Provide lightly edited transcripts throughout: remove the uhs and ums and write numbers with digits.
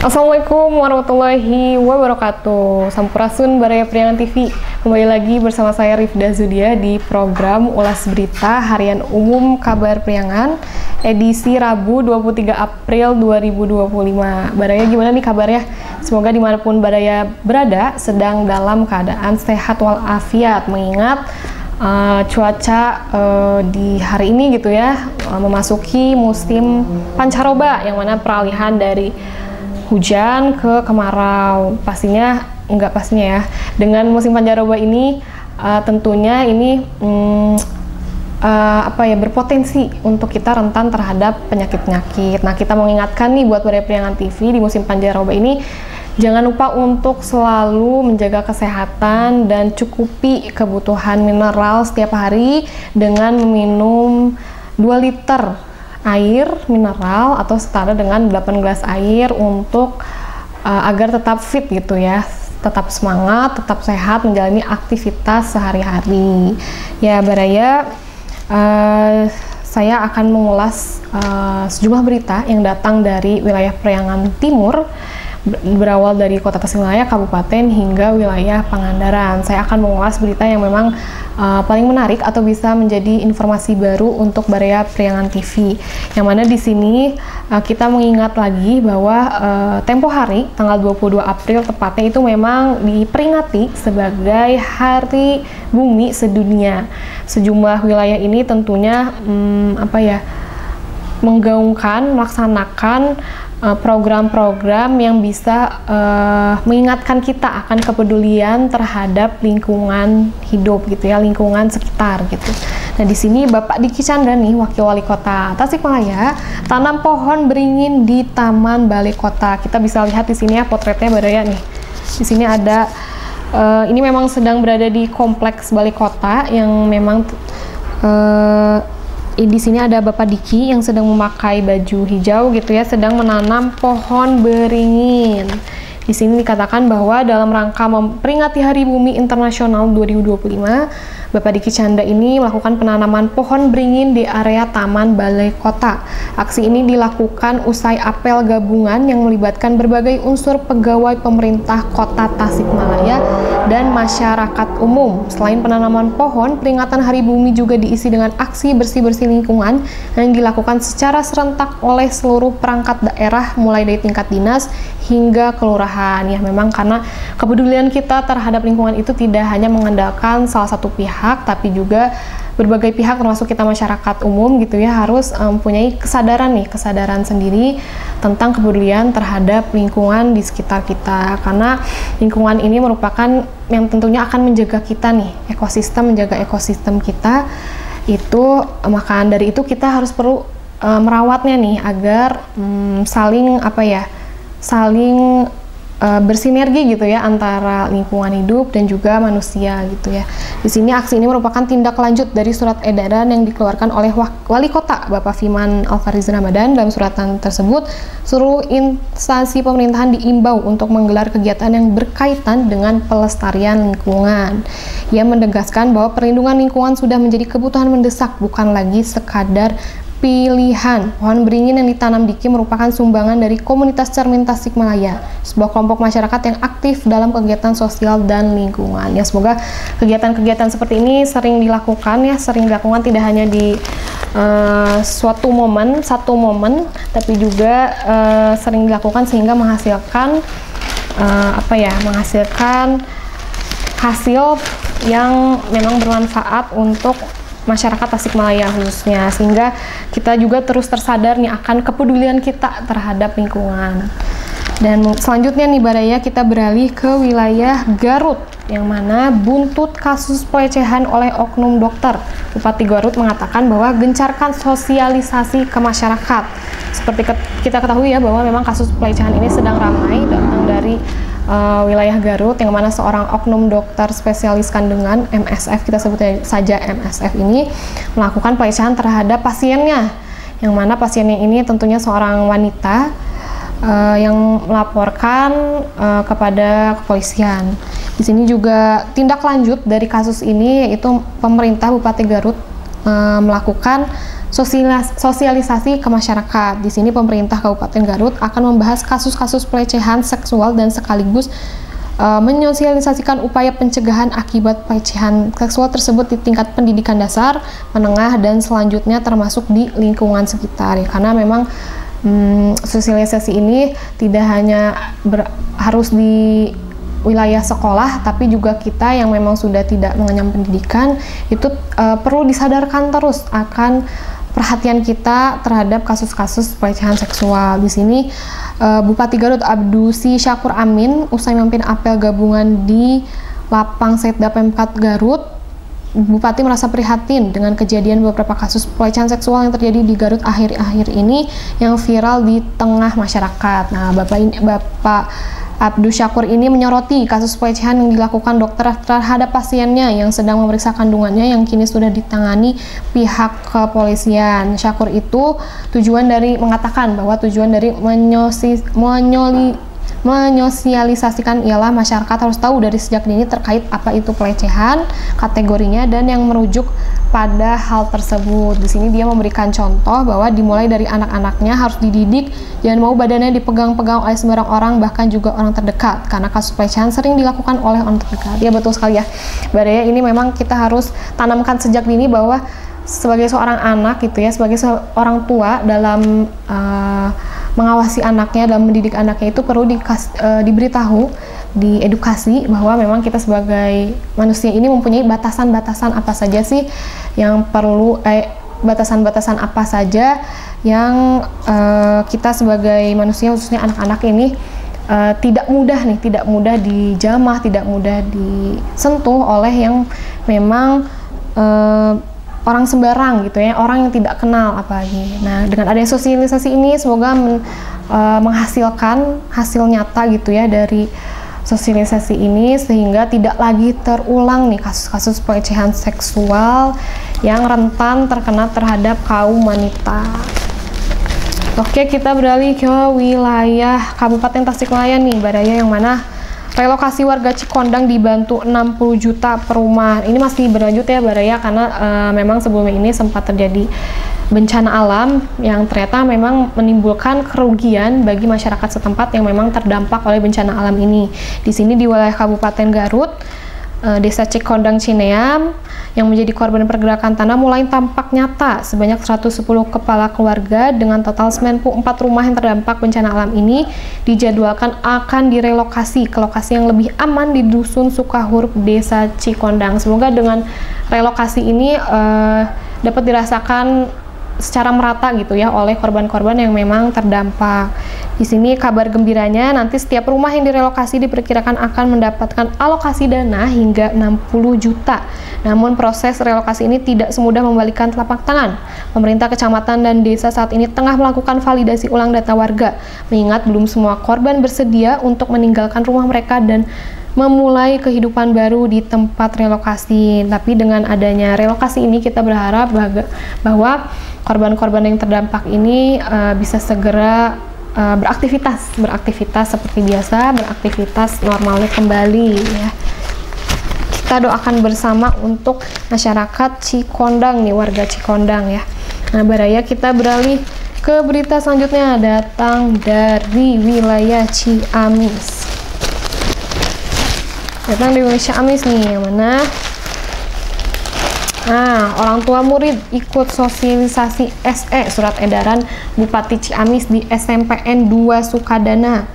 Assalamualaikum warahmatullahi wabarakatuh. Sampurasun Baraya Priangan TV. Kembali lagi bersama saya Rifda Zudia di program Ulas Berita Harian Umum Kabar Priangan edisi Rabu 23 April 2025. Baraya gimana nih kabarnya? Semoga dimanapun Baraya berada sedang dalam keadaan sehat walafiat, mengingat cuaca di hari ini gitu ya, memasuki musim pancaroba, yang mana peralihan dari hujan ke kemarau. Pastinya ya, dengan musim pancaroba ini tentunya ini berpotensi untuk kita rentan terhadap penyakit-penyakit. Nah, kita mengingatkan nih buat Baraya Priangan TV di musim pancaroba ini, jangan lupa untuk selalu menjaga kesehatan dan cukupi kebutuhan mineral setiap hari dengan meminum 2 liter air mineral atau setara dengan 8 gelas air untuk agar tetap fit gitu ya, tetap semangat, tetap sehat menjalani aktivitas sehari-hari. Ya Baraya, saya akan mengulas sejumlah berita yang datang dari wilayah Priangan Timur, berawal dari Kota Tasikmalaya, Kabupaten hingga wilayah Pangandaran. Saya akan mengulas berita yang memang paling menarik atau bisa menjadi informasi baru untuk Baraya Priangan TV. Yang mana di sini kita mengingat lagi bahwa tempo hari tanggal 22 April tepatnya itu memang diperingati sebagai Hari Bumi Sedunia. Sejumlah wilayah ini tentunya melaksanakan program-program yang bisa mengingatkan kita akan kepedulian terhadap lingkungan hidup gitu ya, lingkungan sekitar gitu. Nah, di sini Bapak Diki Chandra nih, Wakil Wali Kota Tasikmalaya, tanam pohon beringin di Taman Balai Kota. Kita bisa lihat di sini ya potretnya Baraya nih. Di sini ada ini memang sedang berada di kompleks Balai Kota yang memang di sini ada Bapak Diki yang sedang memakai baju hijau gitu ya, sedang menanam pohon beringin. Di sini dikatakan bahwa dalam rangka memperingati Hari Bumi Internasional 2025, Bapak Diki Chandra ini melakukan penanaman pohon beringin di area Taman Balai Kota. Aksi ini dilakukan usai apel gabungan yang melibatkan berbagai unsur pegawai pemerintah Kota Tasikmalaya dan masyarakat umum. Selain penanaman pohon, peringatan Hari Bumi juga diisi dengan aksi bersih-bersih lingkungan yang dilakukan secara serentak oleh seluruh perangkat daerah mulai dari tingkat dinas hingga kelurahan. Ya, memang karena kepedulian kita terhadap lingkungan itu tidak hanya mengandalkan salah satu pihak, tapi juga berbagai pihak termasuk kita masyarakat umum gitu ya, harus mempunyai kesadaran sendiri tentang kepedulian terhadap lingkungan di sekitar kita, karena lingkungan ini merupakan yang tentunya akan menjaga kita nih, menjaga ekosistem kita itu. Maka dari itu kita harus perlu merawatnya nih agar saling bersinergi gitu ya antara lingkungan hidup dan juga manusia gitu ya. Di sini aksi ini merupakan tindak lanjut dari surat edaran yang dikeluarkan oleh Wali Kota Bapak Fiman Alfariz Ramadan. Dalam suratan tersebut, seluruh instansi pemerintahan diimbau untuk menggelar kegiatan yang berkaitan dengan pelestarian lingkungan. Ia menegaskan bahwa perlindungan lingkungan sudah menjadi kebutuhan mendesak, bukan lagi sekadar pilihan. Pohon beringin yang ditanam Diki merupakan sumbangan dari komunitas Cermin Tasikmalaya, sebuah kelompok masyarakat yang aktif dalam kegiatan sosial dan lingkungan. Ya, semoga kegiatan-kegiatan seperti ini sering dilakukan tidak hanya di satu momen, tapi juga sering dilakukan sehingga menghasilkan hasil yang memang bermanfaat untuk masyarakat Tasikmalaya khususnya, sehingga kita juga terus tersadar nih akan kepedulian kita terhadap lingkungan. Dan selanjutnya nih Baraya, kita beralih ke wilayah Garut, yang mana buntut kasus pelecehan oleh oknum dokter. Bupati Garut mengatakan bahwa gencarkan sosialisasi ke masyarakat. Seperti kita ketahui ya, bahwa memang kasus pelecehan ini sedang ramai datang dari wilayah Garut, yang mana seorang oknum dokter spesialis kandungan MSF, kita sebut saja MSF ini, melakukan pelecehan terhadap pasiennya, yang mana pasiennya ini tentunya seorang wanita yang melaporkan kepada kepolisian. Di sini juga tindak lanjut dari kasus ini, yaitu pemerintah Bupati Garut melakukan sosialisasi ke masyarakat. Di sini pemerintah Kabupaten Garut akan membahas kasus-kasus pelecehan seksual dan sekaligus menyosialisasikan upaya pencegahan akibat pelecehan seksual tersebut di tingkat pendidikan dasar, menengah, dan selanjutnya termasuk di lingkungan sekitar. Ya, karena memang sosialisasi ini tidak hanya harus di wilayah sekolah, tapi juga kita yang memang sudah tidak mengenyam pendidikan itu perlu disadarkan terus akan perhatian kita terhadap kasus-kasus pelecehan seksual. Di sini Bupati Garut Abdusi Syakur Amin usai memimpin apel gabungan di Lapang Setda Pemkat Garut, Bupati merasa prihatin dengan kejadian beberapa kasus pelecehan seksual yang terjadi di Garut akhir-akhir ini yang viral di tengah masyarakat. Nah, Bapak Abdu Syakur ini menyoroti kasus pelecehan yang dilakukan dokter terhadap pasiennya yang sedang memeriksa kandungannya yang kini sudah ditangani pihak kepolisian. Syakur itu mengatakan bahwa tujuan dari menyosialisasikan ialah masyarakat harus tahu dari sejak dini terkait apa itu pelecehan, kategorinya, dan yang merujuk pada hal tersebut. Di sini dia memberikan contoh bahwa dimulai dari anak-anaknya harus dididik, jangan mau badannya dipegang-pegang oleh sembarang orang, bahkan juga orang terdekat, karena kasus pelecehan sering dilakukan oleh orang terdekat. Ya betul sekali ya, Badaya, ini memang kita harus tanamkan sejak dini bahwa sebagai seorang anak gitu ya, sebagai seorang tua dalam mengawasi anaknya, dalam mendidik anaknya itu perlu diberitahu, diedukasi bahwa memang kita sebagai manusia ini mempunyai batasan-batasan apa saja sih yang perlu batasan-batasan apa saja yang kita sebagai manusia, khususnya anak-anak ini tidak mudah dijamah, tidak mudah disentuh oleh yang memang orang sembarang gitu ya, orang yang tidak kenal apalagi. Nah, dengan adanya sosialisasi ini semoga menghasilkan hasil nyata gitu ya dari sosialisasi ini, sehingga tidak lagi terulang nih kasus-kasus pelecehan seksual yang rentan terkena terhadap kaum wanita. Oke, kita beralih ke wilayah Kabupaten Tasikmalaya nih, Badaya, yang mana relokasi warga Cikondang dibantu 60 juta per rumah. Ini masih berlanjut ya, Badaya, karena memang sebelumnya ini sempat terjadi bencana alam yang ternyata memang menimbulkan kerugian bagi masyarakat setempat yang memang terdampak oleh bencana alam ini. Di sini di wilayah Kabupaten Garut, Desa Cikondang Cineam yang menjadi korban pergerakan tanah mulai tampak nyata. Sebanyak 110 kepala keluarga dengan total 94 rumah yang terdampak bencana alam ini dijadwalkan akan direlokasi ke lokasi yang lebih aman di Dusun Sukahuruk, Desa Cikondang. Semoga dengan relokasi ini dapat dirasakan secara merata gitu ya oleh korban-korban yang memang terdampak. Di sini kabar gembiranya, nanti setiap rumah yang direlokasi diperkirakan akan mendapatkan alokasi dana hingga 60 juta. Namun proses relokasi ini tidak semudah membalikan telapak tangan. Pemerintah kecamatan dan desa saat ini tengah melakukan validasi ulang data warga, mengingat belum semua korban bersedia untuk meninggalkan rumah mereka dan memulai kehidupan baru di tempat relokasi. Tapi dengan adanya relokasi ini kita berharap bahwa korban-korban yang terdampak ini bisa segera beraktivitas seperti biasa, beraktivitas normalnya kembali ya. Kita doakan bersama untuk masyarakat Cikondang nih, warga Cikondang ya. Nah, Badaya, kita beralih ke berita selanjutnya, datang dari wilayah Ciamis. Datang dari wilayah Ciamis nih, yang mana orang tua murid ikut sosialisasi SE surat edaran Bupati Ciamis di SMPN 2 Sukadana.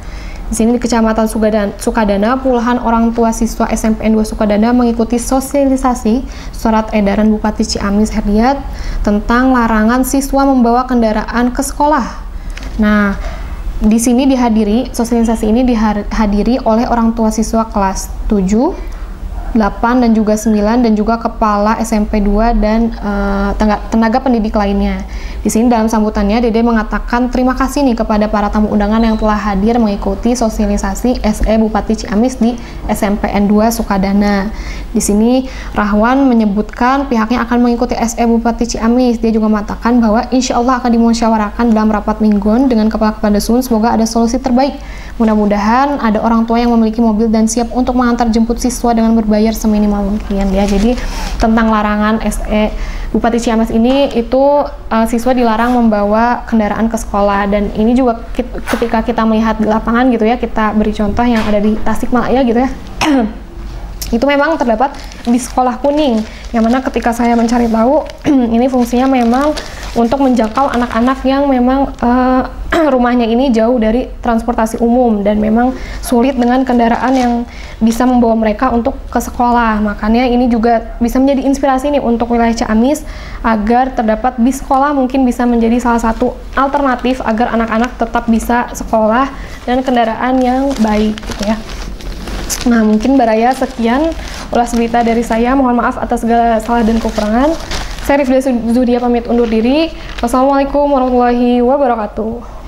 Di sini di Kecamatan Sukadana, puluhan orang tua siswa SMPN 2 Sukadana mengikuti sosialisasi surat edaran Bupati Ciamis Herdiat tentang larangan siswa membawa kendaraan ke sekolah. Nah, di sini sosialisasi ini dihadiri oleh orang tua siswa kelas 7, 8 dan juga 9 dan juga kepala SMP 2 dan tenaga pendidik lainnya. Di sini dalam sambutannya Dede mengatakan terima kasih nih kepada para tamu undangan yang telah hadir mengikuti sosialisasi SE Bupati Ciamis di SMPN 2 Sukadana. Di sini Rahwan menyebutkan pihaknya akan mengikuti SE Bupati Ciamis. Dia juga mengatakan bahwa insya Allah akan dimusyawarahkan dalam rapat mingguan dengan kepala dusun. Semoga ada solusi terbaik. Mudah-mudahan ada orang tua yang memiliki mobil dan siap untuk mengantar jemput siswa dengan berbayar dibayar seminimal mungkin ya. Jadi tentang larangan SE Bupati Ciamis ini itu siswa dilarang membawa kendaraan ke sekolah, dan ini juga ketika kita melihat di lapangan gitu ya, kita beri contoh yang ada di Tasikmalaya gitu ya. Itu memang terdapat di sekolah kuning, yang mana ketika saya mencari tahu ini fungsinya memang untuk menjangkau anak-anak yang memang rumahnya ini jauh dari transportasi umum dan memang sulit dengan kendaraan yang bisa membawa mereka untuk ke sekolah. Makanya ini juga bisa menjadi inspirasi nih untuk wilayah Ciamis agar terdapat bis sekolah, mungkin bisa menjadi salah satu alternatif agar anak-anak tetap bisa sekolah dengan kendaraan yang baik gitu ya. Nah, mungkin Baraya sekian ulas berita dari saya. Mohon maaf atas segala salah dan kekurangan. Saya Rifda Zudia pamit undur diri. Wassalamualaikum warahmatullahi wabarakatuh.